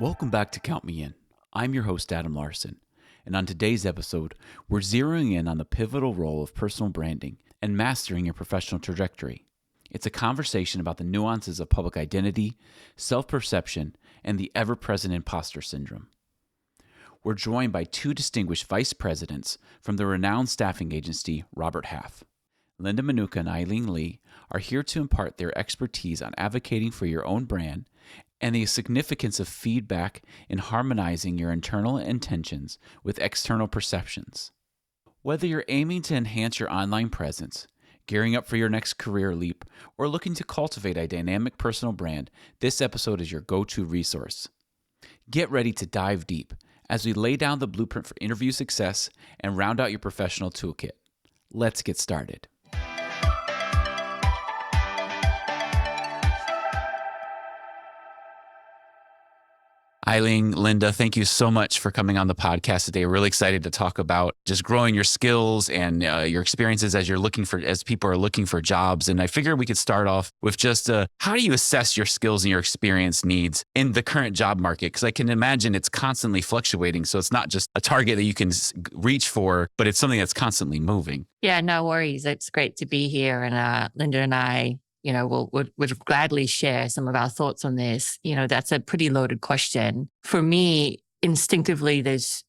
Welcome back to Count Me In. I'm your host, Adam Larson, and on today's episode, we're zeroing in on the pivotal role of personal branding and mastering your professional trajectory. It's a conversation about the nuances of public identity, self-perception, and the ever-present imposter syndrome. We're joined by two distinguished vice presidents from the renowned staffing agency, Robert Half. Linda Muneka and Ai Ling are here to impart their expertise on advocating for your own brand and the significance of feedback in harmonizing your internal intentions with external perceptions. Whether you're aiming to enhance your online presence, gearing up for your next career leap, or looking to cultivate a dynamic personal brand, this episode is your go-to resource. Get ready to dive deep as we lay down the blueprint for interview success and round out your professional toolkit. Let's get started. Ai Ling, Linda, thank you so much for coming on the podcast today. We're really excited to talk about just growing your skills and your experiences as people are looking for jobs. And I figured we could start off with just how do you assess your skills and your experience needs in the current job market? Because I can imagine it's constantly fluctuating. So it's not just a target that you can reach for, but it's something that's constantly moving. Yeah, no worries. It's great to be here. And Linda and I, would gladly share some of our thoughts on this. That's a pretty loaded question. For me, instinctively, there's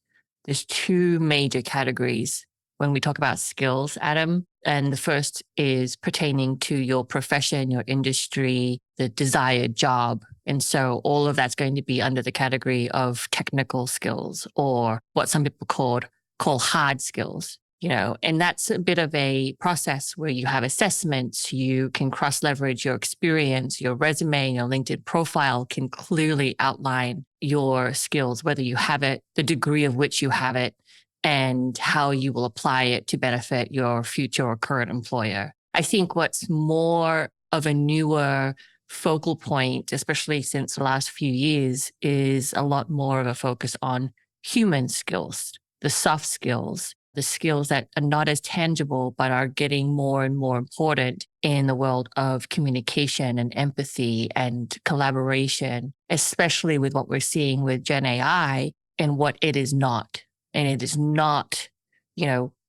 two major categories when we talk about skills, Adam. And the first is pertaining to your profession, your industry, the desired job. And so all of that's going to be under the category of technical skills, or what some people call hard skills. And that's a bit of a process where you have assessments, you can cross-leverage your experience, your resume, your LinkedIn profile can clearly outline your skills, whether you have it, the degree of which you have it, and how you will apply it to benefit your future or current employer. I think what's more of a newer focal point, especially since the last few years, is a lot more of a focus on human skills, the soft skills, the skills that are not as tangible, but are getting more and more important in the world of communication and empathy and collaboration, especially with what we're seeing with Gen AI and what it is not. And it is not,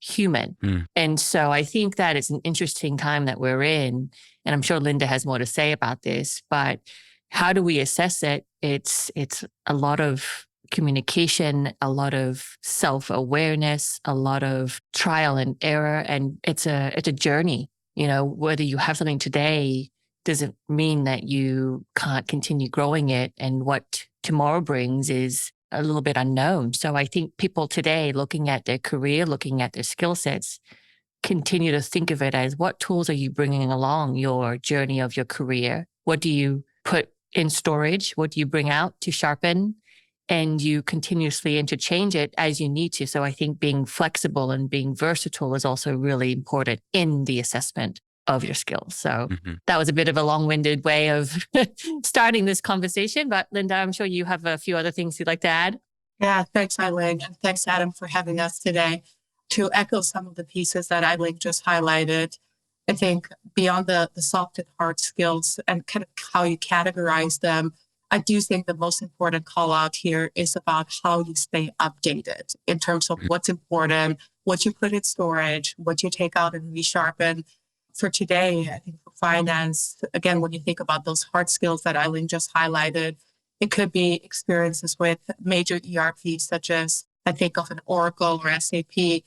human. And so I think that it's an interesting time that we're in. And I'm sure Linda has more to say about this, but how do we assess it? It's a lot of communication, a lot of self-awareness, a lot of trial and error. And it's a journey. Whether you have something today doesn't mean that you can't continue growing it. And what tomorrow brings is a little bit unknown. So I think people today, looking at their career, looking at their skill sets, continue to think of it as, what tools are you bringing along your journey of your career? What do you put in storage? What do you bring out to sharpen? And you continuously interchange it as you need to. So I think being flexible and being versatile is also really important in the assessment of your skills. So that was a bit of a long-winded way of starting this conversation. But Linda, I'm sure you have a few other things you'd like to add. Yeah, thanks, Ai Ling. And thanks, Adam, for having us today. To echo some of the pieces that Ai Ling just highlighted, I think beyond the soft and hard skills and kind of how you categorize them, I do think the most important call out here is about how you stay updated in terms of what's important, what you put in storage, what you take out and resharpen. For today, I think for finance, again, when you think about those hard skills that Ai Ling just highlighted, it could be experiences with major ERPs, such as I think of an Oracle or SAP,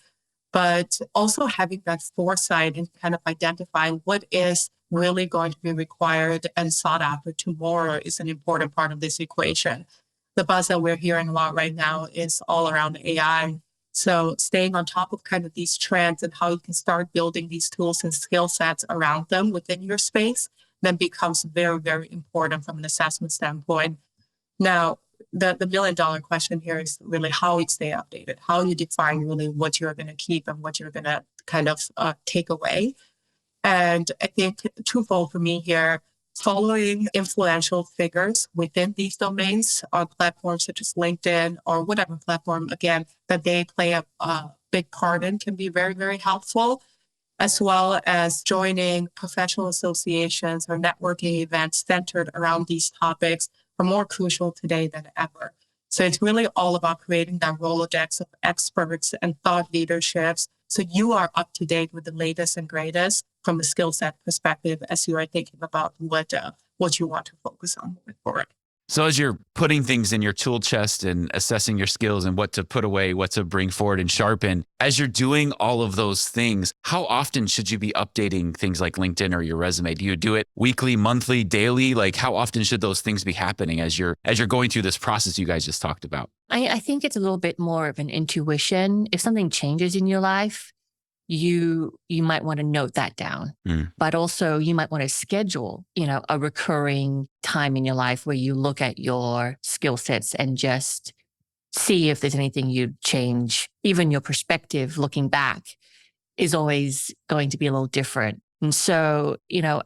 but also having that foresight and kind of identifying what is really going to be required and sought after tomorrow is an important part of this equation. The buzz that we're hearing a lot right now is all around AI. So staying on top of kind of these trends and how you can start building these tools and skill sets around them within your space then becomes very, very important from an assessment standpoint. Now, the $1 million question here is really how you stay updated, how you define really what you're going to keep and what you're going to kind of take away. And I think twofold for me here, following influential figures within these domains on platforms such as LinkedIn or whatever platform, again, that they play a big part in can be very, very helpful, as well as joining professional associations or networking events centered around these topics are more crucial today than ever. So it's really all about creating that Rolodex of experts and thought leaderships, so you are up to date with the latest and greatest from a skill set perspective as you are thinking about what you want to focus on moving forward. So as you're putting things in your tool chest and assessing your skills and what to put away, what to bring forward and sharpen, as you're doing all of those things, how often should you be updating things like LinkedIn or your resume? Do you do it weekly, monthly, daily? Like how often should those things be happening as you're going through this process you guys just talked about? I think it's a little bit more of an intuition. If something changes in your life, you might want to note that down, but also you might want to schedule, a recurring time in your life where you look at your skill sets and just see if there's anything you'd change. Even your perspective looking back is always going to be a little different. And so,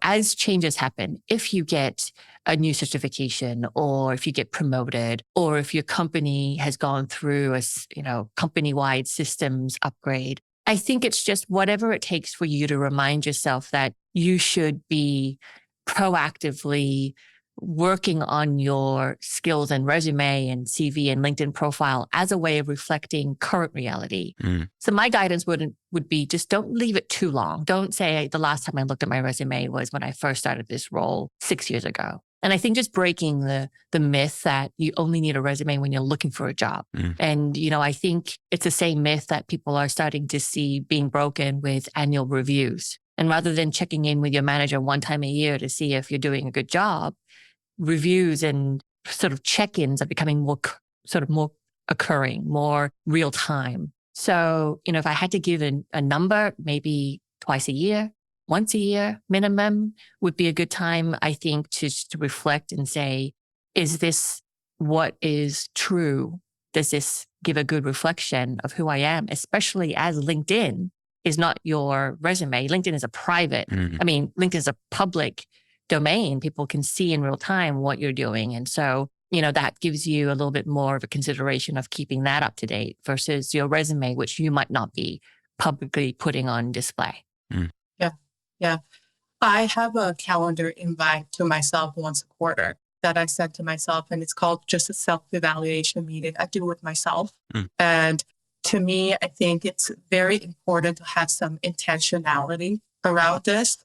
as changes happen, if you get a new certification or if you get promoted or if your company has gone through a, company-wide systems upgrade, I think it's just whatever it takes for you to remind yourself that you should be proactively working on your skills and resume and CV and LinkedIn profile as a way of reflecting current reality. So my guidance would be just don't leave it too long. Don't say the last time I looked at my resume was when I first started this role 6 years ago. And I think just breaking the myth that you only need a resume when you're looking for a job. And, I think it's the same myth that people are starting to see being broken with annual reviews. And rather than checking in with your manager one time a year to see if you're doing a good job, reviews and sort of check-ins are becoming more occurring, more real time. So, if I had to give a number, maybe twice a year, once a year minimum would be a good time, I think, to reflect and say, is this what is true? Does this give a good reflection of who I am? Especially as LinkedIn is not your resume. LinkedIn is a private, LinkedIn is a public domain. People can see in real time what you're doing. And so, that gives you a little bit more of a consideration of keeping that up to date versus your resume, which you might not be publicly putting on display. Yeah. I have a calendar invite to myself once a quarter that I send to myself, and it's called just a self-evaluation meeting. I do it myself. And to me, I think it's very important to have some intentionality around this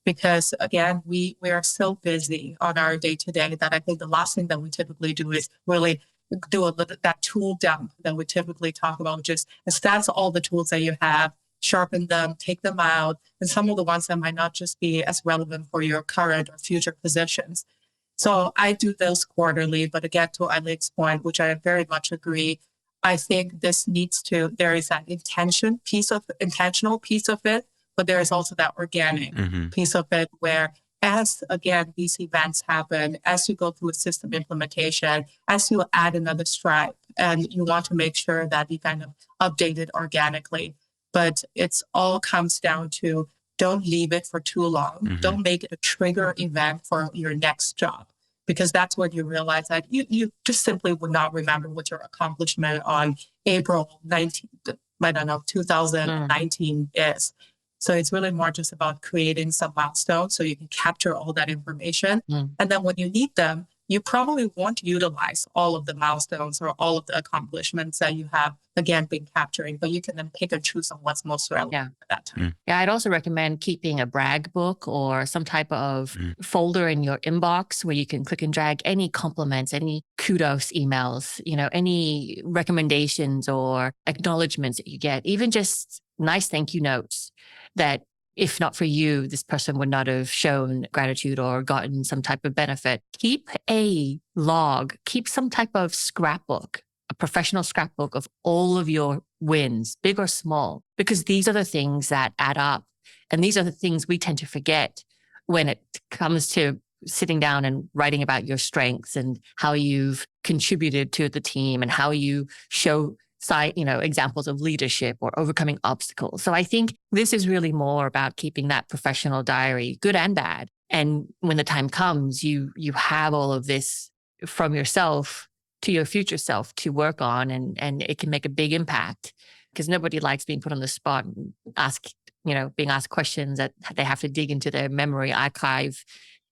because, again, we are so busy on our day-to-day that I think the last thing that we typically do is really do that tool dump that we typically talk about, just assess all the tools that you have, sharpen them, take them out, and some of the ones that might not just be as relevant for your current or future positions. So I do those quarterly, but again, to Ai Ling's point, which I very much agree, I think there is that intentional piece of it, but there is also that organic piece of it where as, again, these events happen, as you go through a system implementation, as you add another stripe, and you want to make sure that you kind of update it organically. But it's all comes down to don't leave it for too long. Don't make it a trigger event for your next job, because that's when you realize that you just simply would not remember what your accomplishment on April 19th, 2019 is. So it's really more just about creating some milestones so you can capture all that information. And then when you need them, you probably won't utilize all of the milestones or all of the accomplishments that you have, again, been capturing, but you can then pick and choose on what's most relevant at that time. Yeah, I'd also recommend keeping a brag book or some type of folder in your inbox where you can click and drag any compliments, any kudos emails, any recommendations or acknowledgements that you get, even just nice thank you notes that if not for you, this person would not have shown gratitude or gotten some type of benefit. Keep a log, keep some type of scrapbook, a professional scrapbook of all of your wins, big or small, because these are the things that add up. And these are the things we tend to forget when it comes to sitting down and writing about your strengths and how you've contributed to the team and how you show examples of leadership or overcoming obstacles. So I think this is really more about keeping that professional diary, good and bad. And when the time comes, you have all of this from yourself to your future self to work on, and it can make a big impact because nobody likes being put on the spot and being asked questions that they have to dig into their memory archive.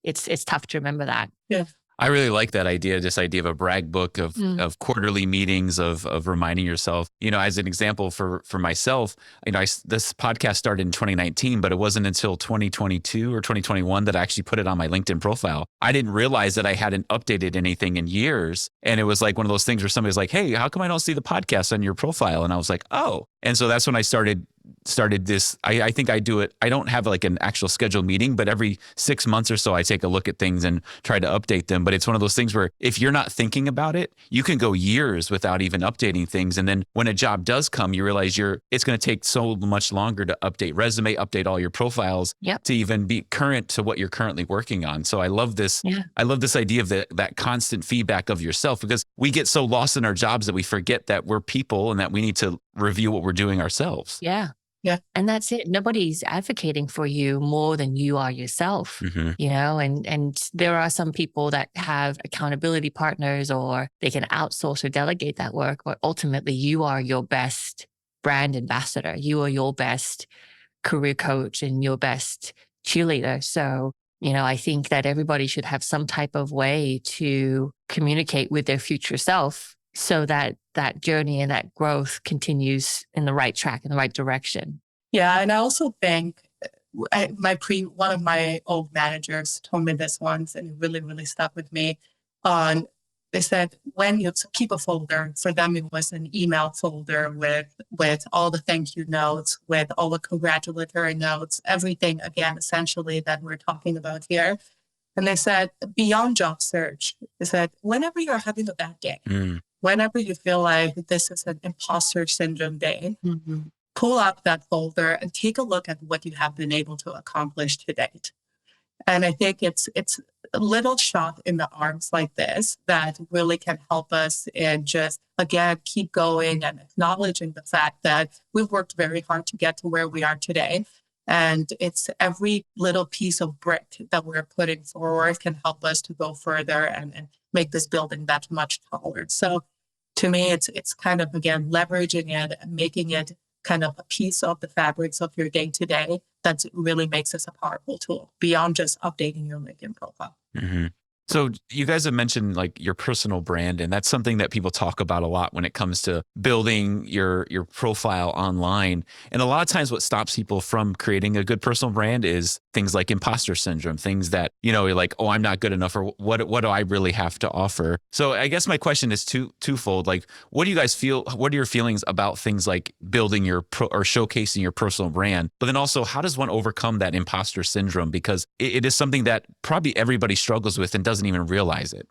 It's tough to remember that. Yeah. I really like that idea, this idea of a brag book of quarterly meetings, of reminding yourself, as an example for myself, this podcast started in 2019, but it wasn't until 2022 or 2021 that I actually put it on my LinkedIn profile. I didn't realize that I hadn't updated anything in years. And it was like one of those things where somebody's like, hey, how come I don't see the podcast on your profile? And I was like, oh. And so that's when I started this. I think I do it. I don't have like an actual scheduled meeting, but every 6 months or so, I take a look at things and try to update them. But it's one of those things where if you're not thinking about it, you can go years without even updating things. And then when a job does come, you realize it's going to take so much longer to update resume, update all your profiles to even be current to what you're currently working on. So I love this. Yeah. I love this idea of that constant feedback of yourself, because we get so lost in our jobs that we forget that we're people and that we need to review what we're doing ourselves. Yeah. Yeah. And that's it. Nobody's advocating for you more than you are yourself, and there are some people that have accountability partners, or they can outsource or delegate that work. But ultimately, you are your best brand ambassador. You are your best career coach and your best cheerleader. So, I think that everybody should have some type of way to communicate with their future self, so that journey and that growth continues in the right track, in the right direction. Yeah. And I also think one of my old managers told me this once, and it really, really stuck with me. They said, when you keep a folder, for them, it was an email folder with all the thank you notes, with all the congratulatory notes, everything, again, essentially that we're talking about here. And they said, beyond job search, they said, whenever you're having a bad day, whenever you feel like this is an imposter syndrome day, pull out that folder and take a look at what you have been able to accomplish to date. And I think it's a little shot in the arms like this that really can help us in just, again, keep going and acknowledging the fact that we've worked very hard to get to where we are today. And it's every little piece of brick that we're putting forward can help us to go further and make this building that much taller. So to me, it's kind of, again, leveraging it and making it kind of a piece of the fabrics of your day-to-day that really makes this a powerful tool beyond just updating your LinkedIn profile. Mm-hmm. So you guys have mentioned like your personal brand, and that's something that people talk about a lot when it comes to building your profile online. And a lot of times what stops people from creating a good personal brand is things like imposter syndrome, things that, you're like, oh, I'm not good enough, or what do I really have to offer? So I guess my question is twofold. Like, what do you guys feel? What are your feelings about things like building or showcasing your personal brand? But then also, how does one overcome that imposter syndrome? Because it is something that probably everybody struggles with and doesn't even realize it.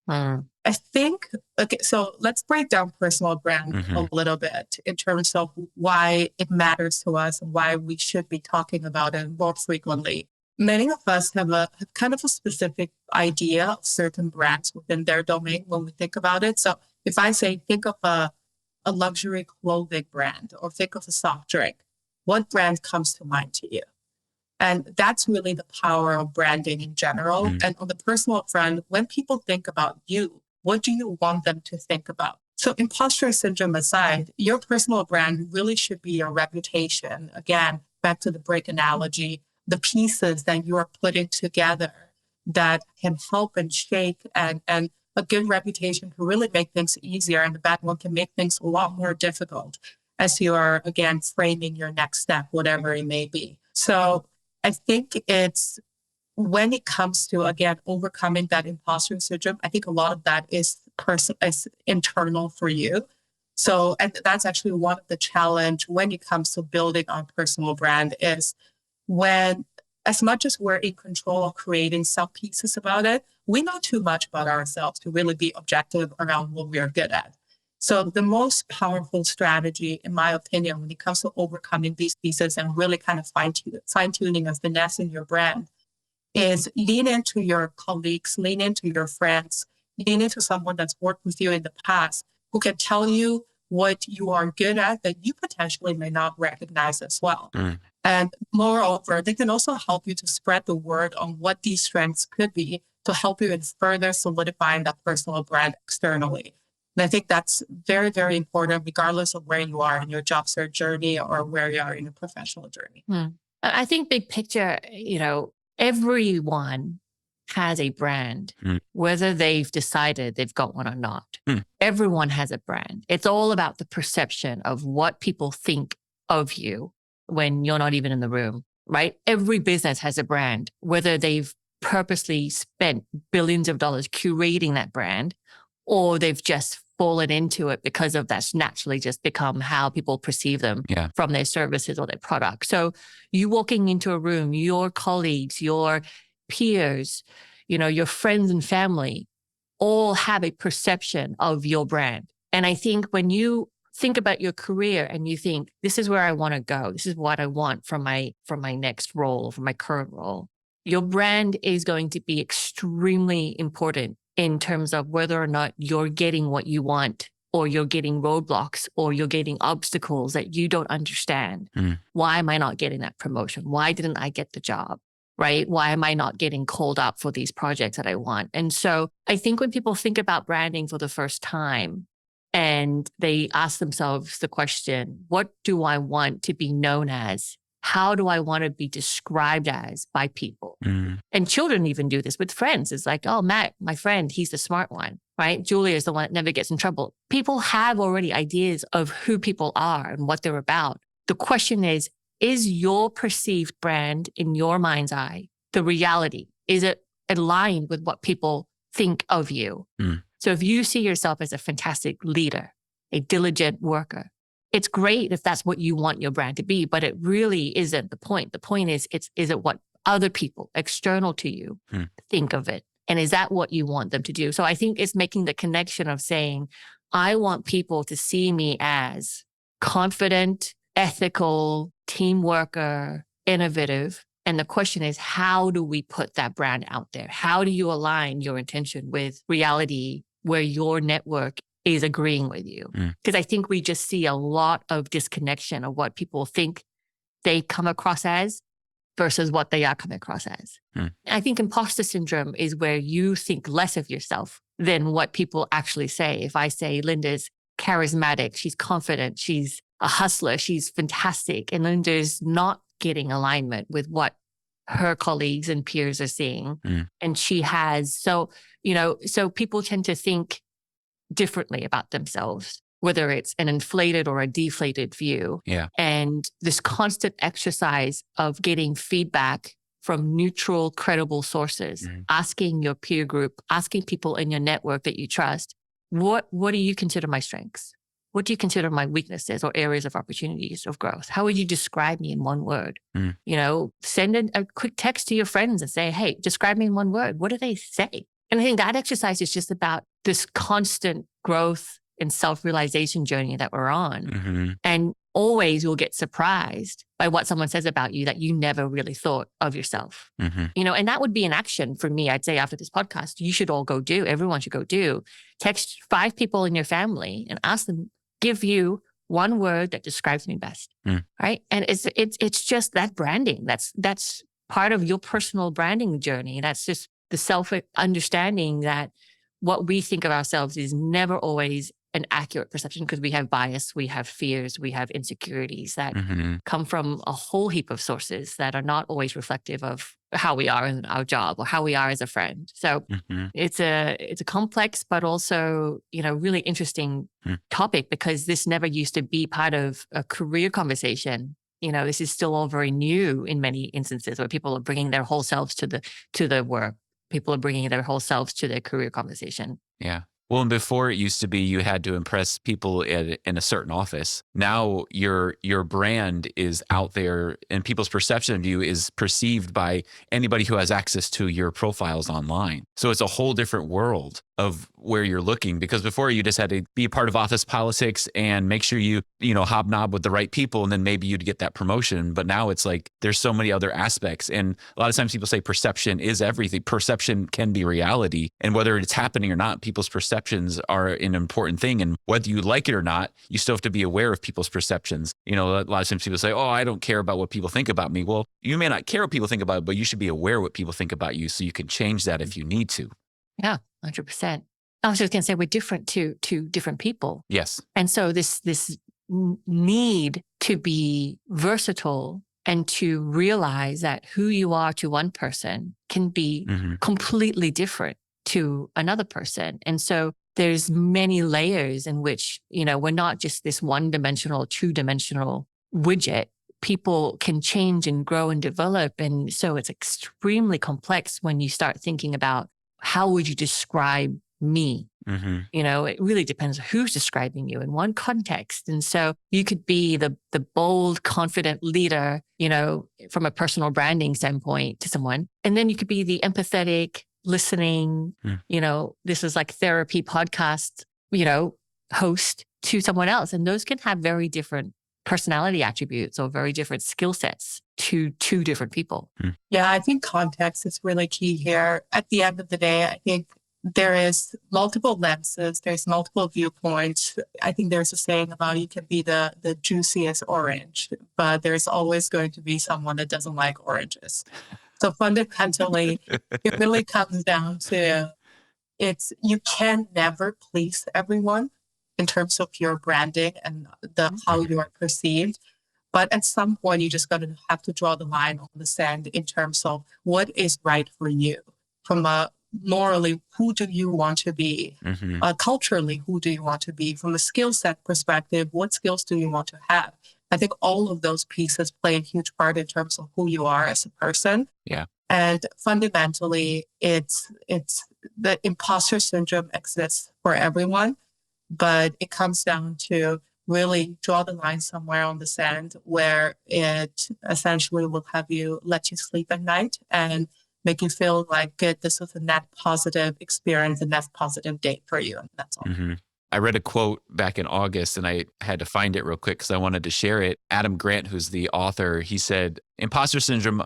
I think, okay, so let's break down personal brand a little bit in terms of why it matters to us and why we should be talking about it more frequently. Many of us have kind of a specific idea of certain brands within their domain when we think about it. So if I say, think of a luxury clothing brand, or think of a soft drink, what brand comes to mind to you? And that's really the power of branding in general. And on the personal front, when people think about you, what do you want them to think about? So imposter syndrome aside, your personal brand really should be your reputation. Again, back to the brick analogy, the pieces that you are putting together that can help and shape, and a good reputation can really make things easier, and the bad one can make things a lot more difficult as you are, again, framing your next step, whatever it may be. So I think it's when it comes to, again, overcoming that imposter syndrome, I think a lot of that is internal for you. So, and that's actually one of the challenge when it comes to building our personal brand is when, as much as we're in control of creating some pieces about it, we know too much about ourselves to really be objective around what we are good at. So the most powerful strategy, in my opinion, when it comes to overcoming these pieces and really kind of fine-tuning and finessing your brand is lean into your colleagues, lean into your friends, lean into someone that's worked with you in the past who can tell you what you are good at that you potentially may not recognize as well. And moreover, they can also help you to spread the word on what these strengths could be to help you in further solidifying that personal brand externally. And I think that's very, very important, regardless of where you are in your job search journey or where you are in your professional journey. I think big picture, everyone has a brand, Mm. whether they've decided they've got one or not. Mm. Everyone has a brand. It's all about the perception of what people think of you when you're not even in the room, right? Every business has a brand, whether they've purposely spent billions of dollars curating that brand, or they've just fallen into it because of that's naturally just become how people perceive them from their services or their product. So you walking into a room, your colleagues, your peers, your friends and family all have a perception of your brand. And I think when you think about your career and you think, this is where I want to go, this is what I want from my next role, from my current role, your brand is going to be extremely important in terms of whether or not you're getting what you want, or you're getting roadblocks, or you're getting obstacles that you don't understand. Why am I not getting that promotion? Why didn't I get the job? Right? Why am I not getting called up for these projects that I want? And so I think when people think about branding for the first time and they ask themselves the question, what do I want to be known as? How do I want to be described as by people? And children even do this with friends. It's like, oh, Matt, my friend, he's the smart one, right? Julia is the one that never gets in trouble. People have already ideas of who people are and what they're about. The question is your perceived brand in your mind's eye the reality? Is it aligned with what people think of you? So if you see yourself as a fantastic leader, a diligent worker, it's great if that's what you want your brand to be, but it really isn't the point. The point is it what other people external to you think of it? And is that what you want them to do? So I think it's making the connection of saying, I want people to see me as confident, ethical, team worker, innovative. And the question is, how do we put that brand out there? How do you align your intention with reality where your network is agreeing with you? Because I think we just see a lot of disconnection of what people think they come across as versus what they are coming across as. I think imposter syndrome is where you think less of yourself than what people actually say. If I say Linda's charismatic, she's confident, she's a hustler, she's fantastic, and Linda's not getting alignment with what her colleagues and peers are seeing. And she has, so people tend to think differently about themselves, whether it's an inflated or a deflated view. And this constant exercise of getting feedback from neutral, credible sources, asking your peer group, asking people in your network that you trust, what do you consider my strengths? What do you consider my weaknesses or areas of opportunities of growth? How would you describe me in one word? Send a quick text to your friends and say, hey, describe me in one word. What do they say? And I think that exercise is just about this constant growth and self-realization journey that we're on. And always you'll get surprised by what someone says about you that you never really thought of yourself. And that would be an action for me. I'd say after this podcast, you should all go do, everyone should go do, text 5 people in your family and ask them, give you one word that describes me best. Right. And it's just that branding. That's part of your personal branding journey. That's just the self-understanding that what we think of ourselves is never always an accurate perception, because we have bias, we have fears, we have insecurities that come from a whole heap of sources that are not always reflective of how we are in our job or how we are as a friend. So it's a complex, but also, really interesting topic, because this never used to be part of a career conversation. This is still all very new in many instances where people are bringing their whole selves to the work. People are bringing their whole selves to their career conversation. Yeah. Well, and before it used to be you had to impress people in a certain office. Now your brand is out there, and people's perception of you is perceived by anybody who has access to your profiles online. So it's a whole different world of where you're looking, because before you just had to be a part of office politics and make sure you hobnob with the right people, and then maybe you'd get that promotion. But now it's like there's so many other aspects. And a lot of times people say perception is everything. Perception can be reality. And whether it's happening or not, people's perceptions are an important thing. And whether you like it or not, you still have to be aware of people's perceptions. A lot of times people say, oh, I don't care about what people think about me. Well, you may not care what people think about it, but you should be aware what people think about you so you can change that if you need to. Yeah, 100%. I was just going to say we're different to different people. Yes. And so this need to be versatile and to realize that who you are to one person can be completely different to another person. And so there's many layers in which, we're not just this one-dimensional, two-dimensional widget. People can change and grow and develop. And so it's extremely complex when you start thinking about how would you describe me? It really depends who's describing you in one context. And so you could be the bold, confident leader, from a personal branding standpoint to someone. And then you could be the empathetic, listening, this is like therapy podcast, host to someone else. And those can have very different personality attributes or very different skill sets to two different people. Yeah, I think context is really key here. At the end of the day, I think there is multiple lenses, there's multiple viewpoints. I think there's a saying about you can be the juiciest orange, but there's always going to be someone that doesn't like oranges. So fundamentally, it really comes down to you can never please everyone in terms of your branding and how you are perceived. But at some point, you're just going to have to draw the line on the sand in terms of what is right for you. From morally, who do you want to be? Culturally, who do you want to be? From a skill set perspective, what skills do you want to have? I think all of those pieces play a huge part in terms of who you are as a person. Yeah. And fundamentally, it's the imposter syndrome exists for everyone, but it comes down to really draw the line somewhere on the sand where it essentially will let you sleep at night and make you feel like this is a net positive experience, a net positive date for you. And that's all. I read a quote back in August and I had to find it real quick because I wanted to share it. Adam Grant, who's the author, he said, imposter syndrome,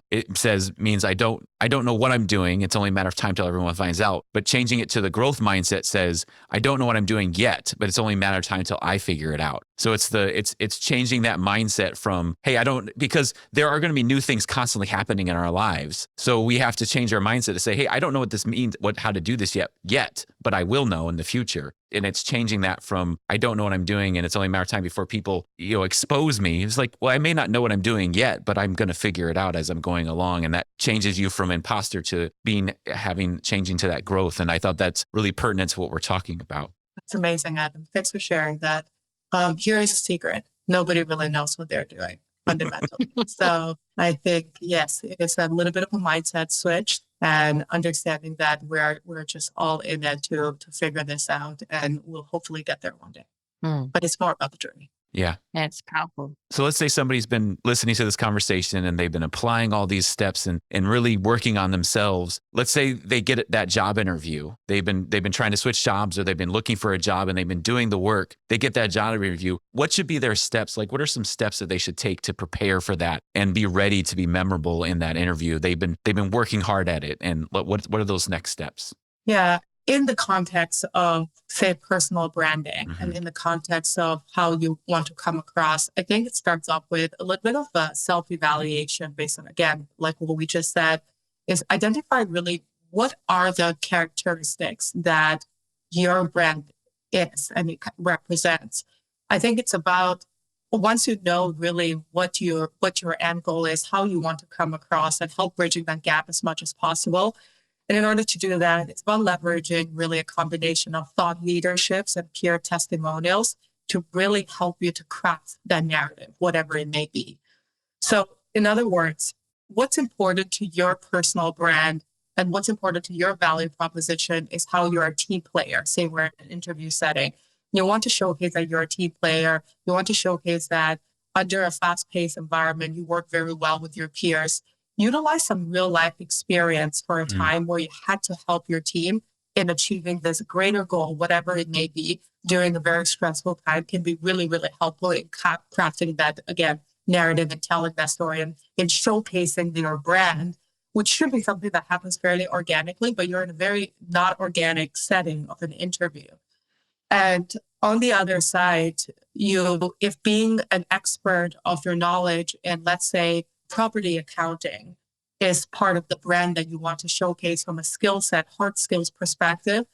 means I don't know what I'm doing. It's only a matter of time till everyone finds out. But changing it to the growth mindset says, I don't know what I'm doing yet, but it's only a matter of time till I figure it out. So it's changing that mindset from, hey, because there are going to be new things constantly happening in our lives. So we have to change our mindset to say, hey, I don't know what this means, how to do this yet, but I will know in the future. And it's changing that from, I don't know what I'm doing and it's only a matter of time before people, expose me. It's like, well, I may not know what I'm doing yet, but I'm going to figure it out as I'm going along. And that changes you from imposter to changing to that growth. And I thought that's really pertinent to what we're talking about. That's amazing, Adam. Thanks for sharing that. Here is a secret. Nobody really knows what they're doing fundamentally. So I think, yes, it's a little bit of a mindset switch and understanding that we're just all in it to figure this out and we'll hopefully get there one day. But it's more about the journey. Yeah. It's powerful. So let's say somebody's been listening to this conversation and they've been applying all these steps and really working on themselves. Let's say they get that job interview. They've been trying to switch jobs or they've been looking for a job and they've been doing the work. They get that job interview. What should be their steps? Like, what are some steps that they should take to prepare for that and be ready to be memorable in that interview? They've been working hard at it. And what are those next steps? Yeah. In the context of, say, personal branding and in the context of how you want to come across, I think it starts off with a little bit of a self-evaluation based on, again, like what we just said, is identify really what are the characteristics that your brand is and it represents. I think it's about, once you know really what your end goal is, how you want to come across and help bridging that gap as much as possible. And in order to do that, it's about leveraging really a combination of thought leaderships and peer testimonials to really help you to craft that narrative, whatever it may be. So in other words, what's important to your personal brand and what's important to your value proposition is how you're a team player. Say we're in an interview setting. You want to showcase that you're a team player. You want to showcase that under a fast-paced environment, you work very well with your peers. Utilize some real life experience for a time where you had to help your team in achieving this greater goal, whatever it may be, during a very stressful time can be really, really helpful in crafting that, again, narrative and telling that story and in showcasing your brand, which should be something that happens fairly organically, but you're in a very not organic setting of an interview. And on the other side, if being an expert of your knowledge in, let's say, property accounting is part of the brand that you want to showcase from a skill set, hard skills perspective,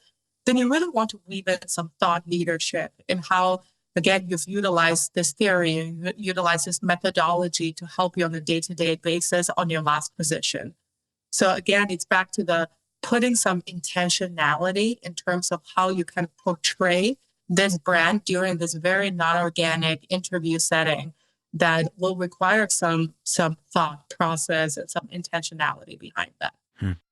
then you really want to weave in some thought leadership in how again, you've utilized this theory, you utilize this methodology to help you on a day-to-day basis on your last position. So again, it's back to the putting some intentionality in terms of how you kind of portray this brand during this very non-organic interview setting that will require some thought process and some intentionality behind that.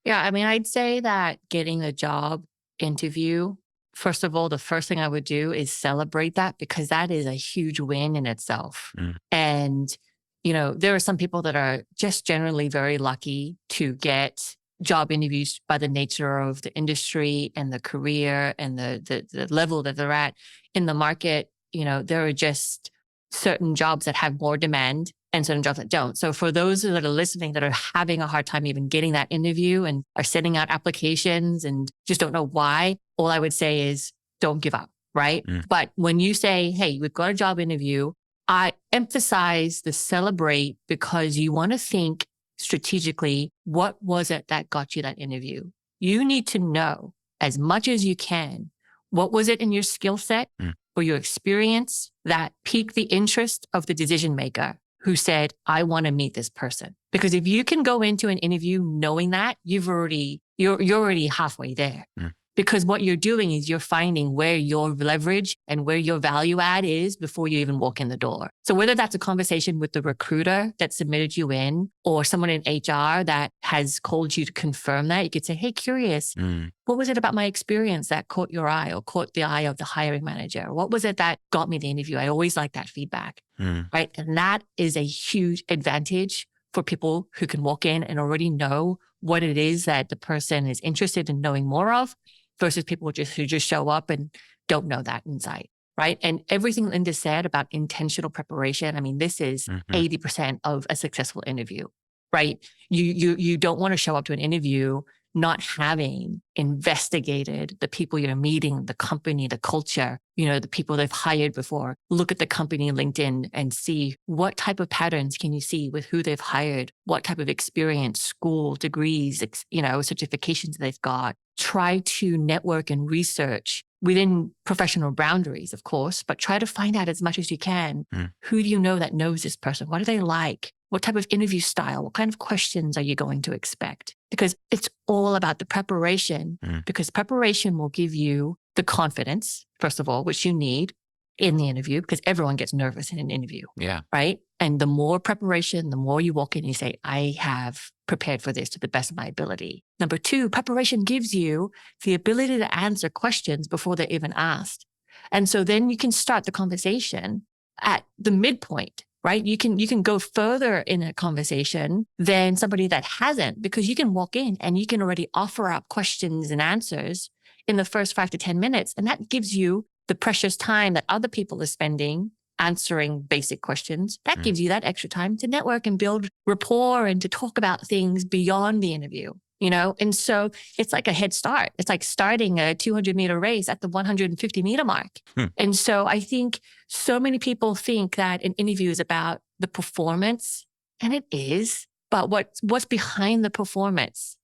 Yeah, I mean, I'd say that getting a job interview, first of all, the first thing I would do is celebrate that because that is a huge win in itself. And, there are some people that are just generally very lucky to get job interviews by the nature of the industry and the career and the level that they're at in the market. There are just certain jobs that have more demand and certain jobs that don't. So for those that are listening that are having a hard time even getting that interview and are sending out applications and just don't know why, all I would say is don't give up, right? But when you say, hey, we've got a job interview, I emphasize the celebrate because you want to think strategically, what was it that got you that interview? You need to know as much as you can, what was it in your skill set or your experience that piqued the interest of the decision maker who said, I want to meet this person. Because if you can go into an interview knowing that, you're already halfway there. Because what you're doing is you're finding where your leverage and where your value add is before you even walk in the door. So whether that's a conversation with the recruiter that submitted you in or someone in HR that has called you to confirm that, you could say, hey, curious, what was it about my experience that caught your eye or caught the eye of the hiring manager? What was it that got me the interview? I always like that feedback, right? And that is a huge advantage for people who can walk in and already know what it is that the person is interested in knowing more of versus people who just show up and don't know that insight, right? And everything Linda said about intentional preparation, I mean, this is 80% of a successful interview, right? You don't want to show up to an interview not having investigated the people you're meeting, the company, the culture, the people they've hired before. Look at the company LinkedIn and see what type of patterns can you see with who they've hired, what type of experience, school, degrees, certifications they've got. Try to network and research within professional boundaries, of course, but try to find out as much as you can. Who do you know that knows this person? What do they like? What type of interview style? What kind of questions are you going to expect? Because it's all about the preparation, because preparation will give you the confidence, first of all, which you need in the interview, because everyone gets nervous in an interview. Yeah. Right? And the more preparation, the more you walk in and you say, I have prepared for this to the best of my ability. Number two, preparation gives you the ability to answer questions before they're even asked. And so then you can start the conversation at the midpoint. Right? You can go further in a conversation than somebody that hasn't, because you can walk in and you can already offer up questions and answers in the first 5 to 10 minutes. And that gives you the precious time that other people are spending answering basic questions. That gives you that extra time to network and build rapport and to talk about things beyond the interview. And so it's like a head start. It's like starting a 200-meter race at the 150-meter mark. And so I think so many people think that an interview is about the performance, and it is. But what's behind the performance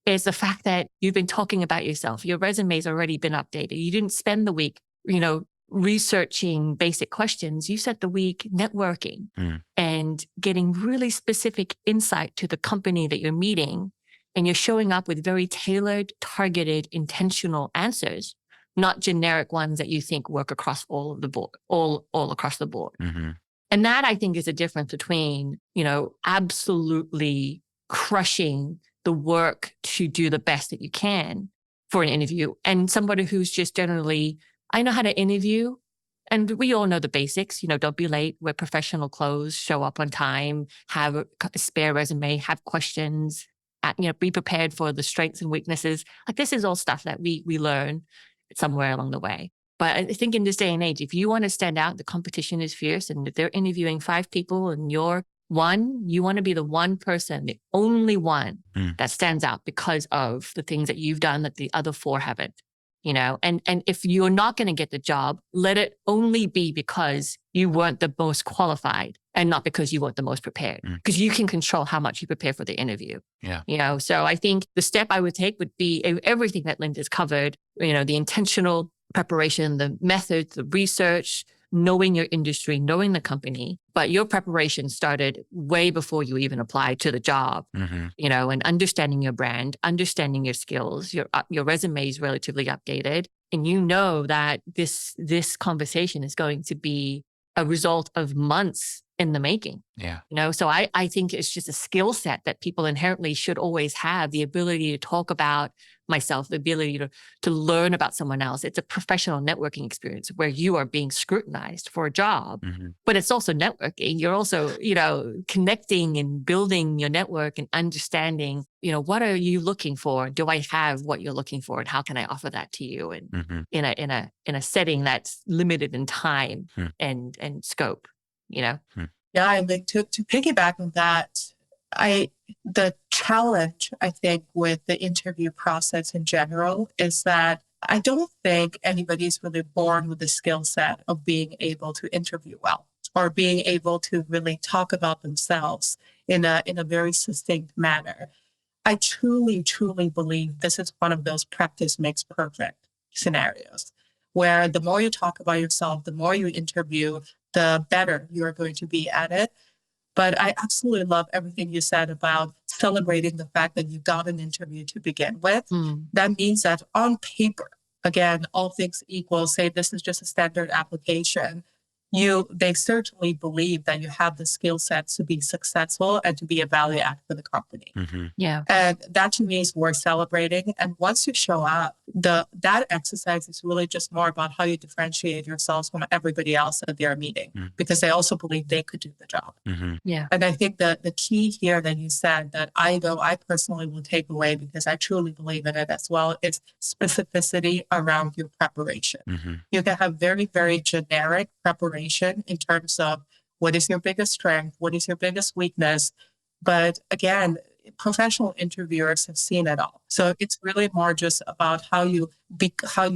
is the fact that you've been talking about yourself. Your resume's already been updated. You didn't spend the week, researching basic questions. You spent the week networking and getting really specific insight to the company that you're meeting. And you're showing up with very tailored, targeted, intentional answers, not generic ones that you think work across all of the board, all across the board. And that, I think, is a difference between, absolutely crushing the work to do the best that you can for an interview and somebody who's just generally, I know how to interview. And we all know the basics, don't be late, wear professional clothes, show up on time, have a spare resume, have questions. Be prepared for the strengths and weaknesses. Like, this is all stuff that we learn somewhere along the way. But I think in this day and age, if you want to stand out, the competition is fierce. And if they're interviewing 5 people and you're one, you want to be the one person, the only one that stands out because of the things that you've done that the other 4 haven't. And if you're not going to get the job, let it only be because you weren't the most qualified and not because you weren't the most prepared, because you can control how much you prepare for the interview. Yeah. So I think the step I would take would be everything that Linda's covered, the intentional preparation, the methods, the research, knowing your industry, knowing the company, but your preparation started way before you even applied to the job, and understanding your brand, understanding your skills, your resume is relatively updated. And you know that this conversation is going to be a result of months in the making. Yeah. So I think it's just a skill set that people inherently should always have, the ability to talk about myself, the ability to learn about someone else. It's a professional networking experience where you are being scrutinized for a job, but it's also networking. You're also, connecting and building your network and understanding, what are you looking for? Do I have what you're looking for? And how can I offer that to you? And in a setting that's limited in time and scope, Yeah, I think to piggyback on that, the challenge, I think, with the interview process in general is that I don't think anybody's really born with the skill set of being able to interview well or being able to really talk about themselves in a very succinct manner. I truly, truly believe this is one of those practice makes perfect scenarios where the more you talk about yourself, the more you interview, the better you're going to be at it. But I absolutely love everything you said about celebrating the fact that you got an interview to begin with. That means that on paper, again, all things equal, say this is just a standard application, they certainly believe that you have the skill sets to be successful and to be a value add for the company. Yeah. And that to me is worth celebrating. And once you show up, that exercise is really just more about how you differentiate yourselves from everybody else that they're meeting, because they also believe they could do the job. Yeah. And I think that the key here that you said that I personally will take away, because I truly believe in it as well, is specificity around your preparation. You can have very, very generic preparation in terms of what is your biggest strength, what is your biggest weakness. But again, professional interviewers have seen it all. So it's really more just about how you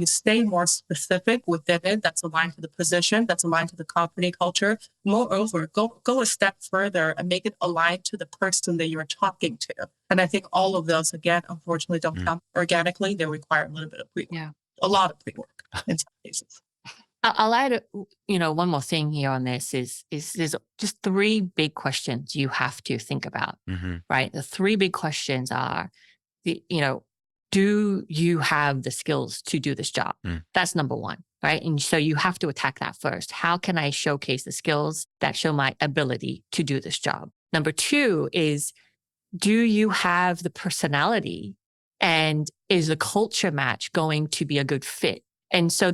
stay more specific within it, that's aligned to the position, that's aligned to the company culture. Moreover, go a step further and make it aligned to the person that you're talking to. And I think all of those, again, unfortunately don't come organically. They require a little bit of pre-work, a lot of pre-work in some cases. I'll add, one more thing here on this is there's just three big questions you have to think about, right? The three big questions are, do you have the skills to do this job? That's number one, right? And so you have to attack that first. How can I showcase the skills that show my ability to do this job? Number two is, do you have the personality, and is the culture match going to be a good fit? And so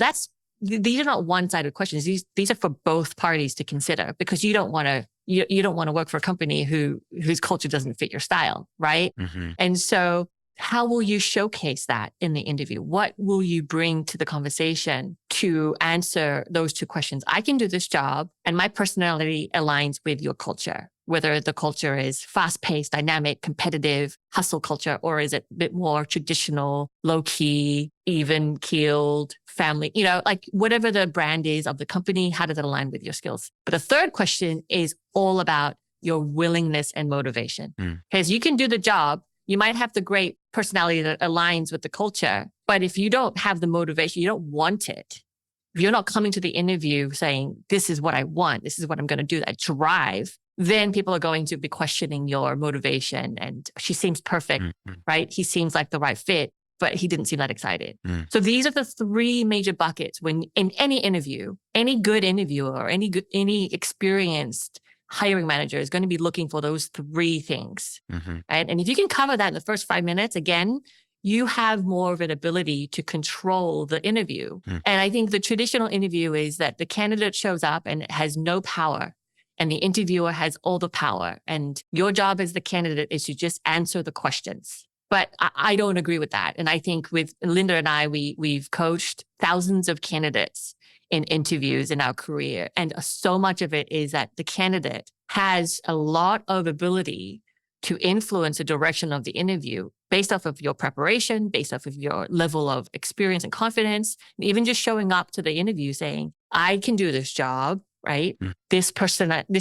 these are not one-sided questions. These are for both parties to consider, because you don't want to work for a company whose culture doesn't fit your style, right? And so how will you showcase that in the interview? What will you bring to the conversation to answer those two questions? I can do this job, and my personality aligns with your culture, whether the culture is fast-paced, dynamic, competitive, hustle culture, or is it a bit more traditional, low-key, even-keeled, family, like whatever the brand is of the company, how does it align with your skills? But the third question is all about your willingness and motivation. Because you can do the job, you might have the great personality that aligns with the culture, but if you don't have the motivation, you don't want it. If you're not coming to the interview saying, this is what I want, this is what I'm going to do, that drive, then people are going to be questioning your motivation. And she seems perfect, right? He seems like the right fit, but he didn't seem that excited. So these are the three major buckets when in any interview, any good interviewer or any experienced hiring manager is going to be looking for those three things, right? And if you can cover that in the first 5 minutes, again, you have more of an ability to control the interview. And I think the traditional interview is that the candidate shows up and has no power, and the interviewer has all the power. And your job as the candidate is to just answer the questions. But I don't agree with that. And I think with Linda and I, we've coached thousands of candidates in interviews in our career. And so much of it is that the candidate has a lot of ability to influence the direction of the interview based off of your preparation, based off of your level of experience and confidence, and even just showing up to the interview saying, I can do this job, right? This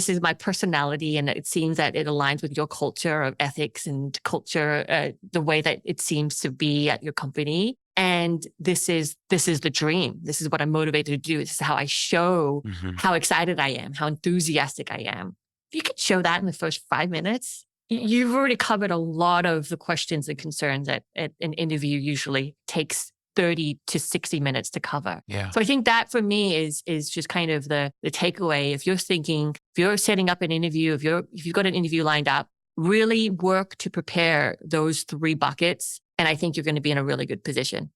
is my personality, and it seems that it aligns with your culture of ethics and culture, the way that it seems to be at your company. And this is the dream. This is what I'm motivated to do. This is how I show how excited I am, how enthusiastic I am. If you could show that in the first 5 minutes, you've already covered a lot of the questions and concerns that an interview usually takes 30 to 60 minutes to cover. Yeah. So I think that for me is just kind of the takeaway. If you're setting up an interview, if you've got an interview lined up, really work to prepare those 3 buckets. And I think you're going to be in a really good position.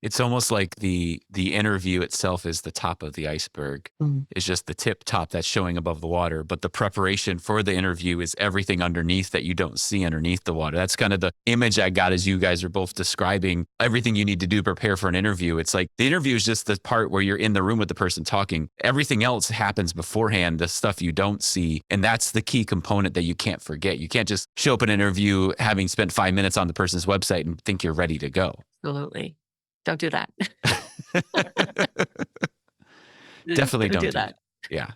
It's almost like the interview itself is the top of the iceberg. It's just the tip top that's showing above the water. But the preparation for the interview is everything underneath that you don't see underneath the water. That's kind of the image I got as you guys are both describing everything you need to do to prepare for an interview. It's like the interview is just the part where you're in the room with the person talking. Everything else happens beforehand, the stuff you don't see. And that's the key component that you can't forget. You can't just show up an interview having spent 5 minutes on the person's website and think you're ready to go. Absolutely. Don't do that. Definitely don't do that. Yeah.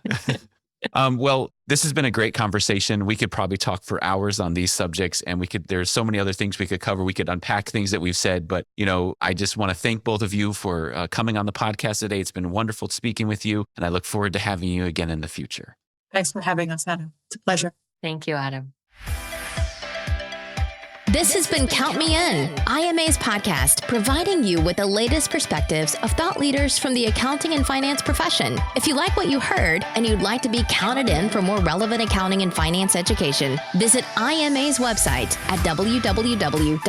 Well, this has been a great conversation. We could probably talk for hours on these subjects, and there's so many other things we could cover. We could unpack things that we've said, but I just want to thank both of you for coming on the podcast today. It's been wonderful speaking with you, and I look forward to having you again in the future. Thanks for having us, Adam. It's a pleasure. Thank you, Adam. This has been Count Me In, IMA's podcast, providing you with the latest perspectives of thought leaders from the accounting and finance profession. If you like what you heard and you'd like to be counted in for more relevant accounting and finance education, visit IMA's website at www.imanet.org.